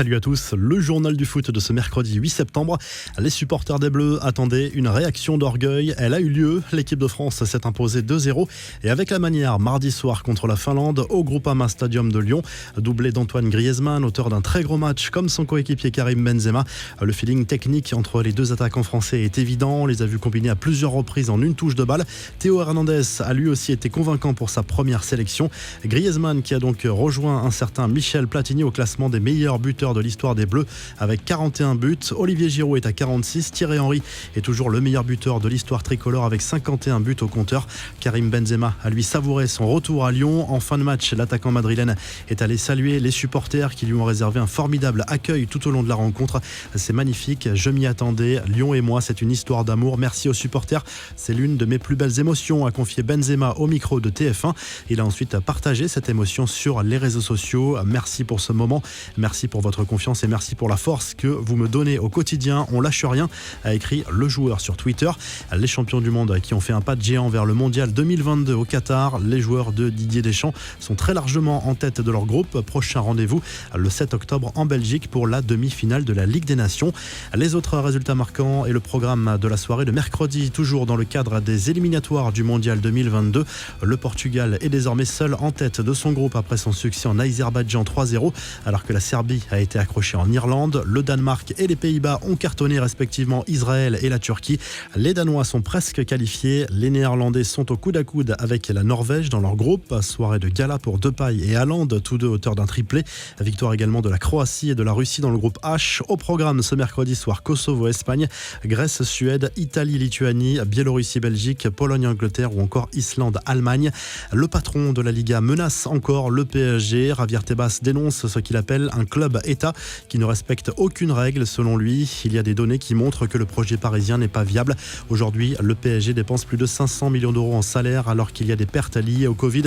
Salut à tous, le journal du foot de ce mercredi 8 septembre. Les supporters des Bleus attendaient une réaction d'orgueil. Elle a eu lieu, l'équipe de France s'est imposée 2-0 et avec la manière mardi soir contre la Finlande au Groupama Stadium de Lyon. Doublé d'Antoine Griezmann, auteur d'un très gros match comme son coéquipier Karim Benzema. Le feeling technique entre les deux attaquants français est évident. On les a vus combiner à plusieurs reprises en une touche de balle. Théo Hernandez a lui aussi été convaincant pour sa première sélection. Griezmann qui a donc rejoint un certain Michel Platini au classement des meilleurs buteurs de l'histoire des Bleus avec 41 buts. Olivier Giroud est à 46. Thierry Henry est toujours le meilleur buteur de l'histoire tricolore avec 51 buts au compteur. Karim Benzema a lui savouré son retour à Lyon. En fin de match, l'attaquant madrilène est allé saluer les supporters qui lui ont réservé un formidable accueil tout au long de la rencontre. C'est magnifique, je m'y attendais. Lyon et moi, c'est une histoire d'amour. Merci aux supporters. C'est l'une de mes plus belles émotions, a confié Benzema au micro de TF1. Il a ensuite partagé cette émotion sur les réseaux sociaux. Merci pour ce moment. Merci pour votre confiance et merci pour la force que vous me donnez au quotidien. On lâche rien, a écrit le joueur sur Twitter. Les champions du monde qui ont fait un pas de géant vers le mondial 2022 au Qatar, les joueurs de Didier Deschamps sont très largement en tête de leur groupe. Prochain rendez-vous le 7 octobre en Belgique pour la demi-finale de la Ligue des Nations. Les autres résultats marquants et le programme de la soirée de mercredi, toujours dans le cadre des éliminatoires du mondial 2022. Le Portugal est désormais seul en tête de son groupe après son succès en Azerbaïdjan 3-0, alors que la Serbie a été accrochée en Irlande. Le Danemark et les Pays-Bas ont cartonné respectivement Israël et la Turquie. Les Danois sont presque qualifiés. Les Néerlandais sont au coude à coude avec la Norvège dans leur groupe. Soirée de gala pour Depay et Haaland, tous deux auteurs d'un triplé. Victoire également de la Croatie et de la Russie dans le groupe H. Au programme ce mercredi soir, Kosovo-Espagne, Grèce-Suède, Italie-Lituanie, Biélorussie-Belgique, Pologne-Angleterre ou encore Islande-Allemagne. Le patron de la Liga menace encore le PSG. Javier Tebas dénonce ce qu'il appelle un club-État qui ne respecte aucune règle. Selon lui, il y a des données qui montrent que le projet parisien n'est pas viable. Aujourd'hui, le PSG dépense plus de 500 millions d'euros en salaire alors qu'il y a des pertes liées au Covid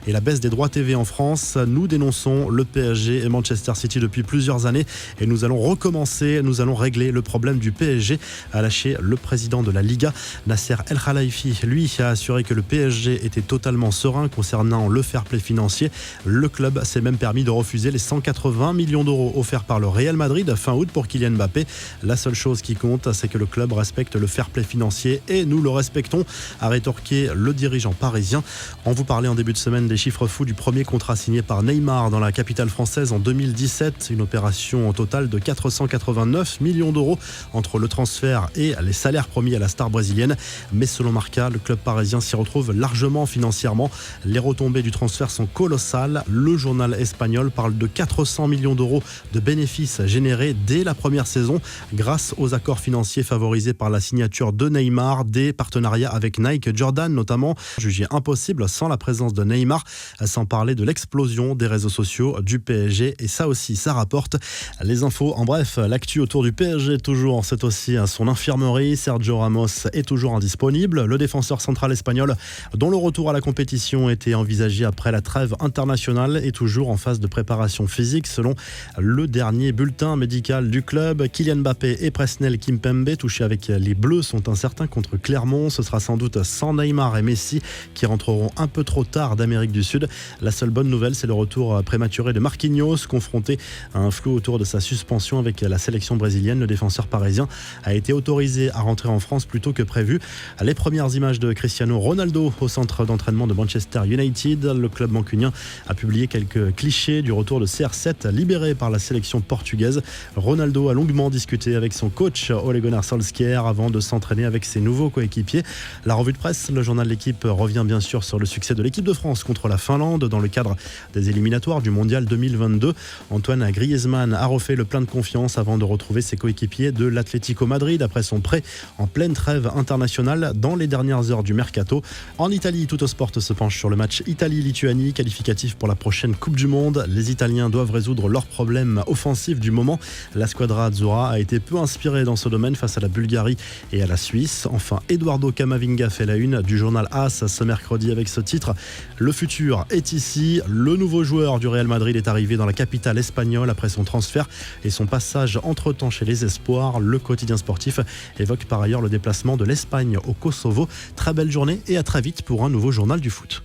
et la baisse des droits TV en France. Nous dénonçons le PSG et Manchester City depuis plusieurs années et nous allons recommencer, nous allons régler le problème du PSG, a lâché le président de la Liga. Nasser El Khelaifi, lui, a assuré que le PSG était totalement serein concernant le fair play financier. Le club s'est même permis de refuser les 180 millions d'euros offerts par le Real Madrid fin août pour Kylian Mbappé. La seule chose qui compte, c'est que le club respecte le fair play financier et nous le respectons, a rétorqué le dirigeant parisien. On vous parlait en début de semaine des chiffres fous du premier contrat signé par Neymar dans la capitale française en 2017. Une opération au total de 489 millions d'euros entre le transfert et les salaires promis à la star brésilienne. Mais selon Marca, le club parisien s'y retrouve largement financièrement. Les retombées du transfert sont colossales. Le journal espagnol parle de 400 millions d'euros de bénéfices générés dès la première saison grâce aux accords financiers favorisés par la signature de Neymar, des partenariats avec Nike, Jordan notamment, jugés impossibles sans la présence de Neymar, sans parler de l'explosion des réseaux sociaux du PSG et ça aussi, ça rapporte. Les infos, en bref, l'actu autour du PSG toujours, c'est aussi son infirmerie. Sergio Ramos est toujours indisponible. Le défenseur central espagnol, dont le retour à la compétition était envisagé après la trêve internationale, est toujours en phase de préparation physique selon le dernier bulletin médical du club. Kylian Mbappé et Presnel Kimpembe, touchés avec les Bleus, sont incertains contre Clermont. Ce sera sans doute sans Neymar et Messi qui rentreront un peu trop tard d'Amérique du Sud. La seule bonne nouvelle, c'est le retour prématuré de Marquinhos, confronté à un flou autour de sa suspension avec la sélection brésilienne. Le défenseur parisien a été autorisé à rentrer en France plus tôt que prévu. Les premières images de Cristiano Ronaldo au centre d'entraînement de Manchester United. Le club mancunien a publié quelques clichés du retour de CR7 libéré par la sélection portugaise. Ronaldo a longuement discuté avec son coach Ole Gunnar Solskjaer avant de s'entraîner avec ses nouveaux coéquipiers. La revue de presse, le journal de l'équipe revient bien sûr sur le succès de l'équipe de France contre la Finlande dans le cadre des éliminatoires du mondial 2022. Antoine Griezmann a refait le plein de confiance avant de retrouver ses coéquipiers de l'Atlético Madrid après son prêt en pleine trêve internationale dans les dernières heures du mercato. En Italie, Tuttosport se penche sur le match Italie-Lituanie, qualificatif pour la prochaine Coupe du Monde. Les Italiens doivent résoudre leurs problèmes offensifs du moment. La squadra azzurra a été peu inspirée dans ce domaine face à la Bulgarie et à la Suisse. Enfin, Eduardo Camavinga fait la une du journal AS ce mercredi avec ce titre. Le futur est ici. Le nouveau joueur du Real Madrid est arrivé dans la capitale espagnole après son transfert et son passage entre-temps chez les Espoirs. Le quotidien sportif évoque par ailleurs le déplacement de l'Espagne au Kosovo. Très belle journée et à très vite pour un nouveau journal du foot.